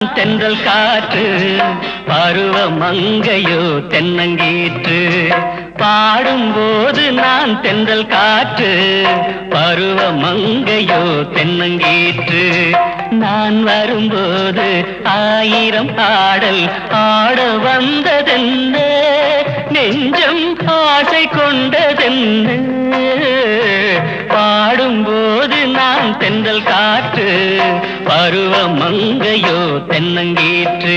தென்றல் காற்று பருவ மங்கையோ தென்னங்கீற்று பாடும்போது நான் தென்றல் காற்று பருவ மங்கையோ தென்னங்கீற்று நான் வரும்போது ஆயிரம் பாடல் ஆட வந்ததென்ன நெஞ்சம் ஆசை கொண்டதென்ன பாடும்போது நான் தென்றல் காற்று பருவ மங்கையோ தென்னங்கீற்று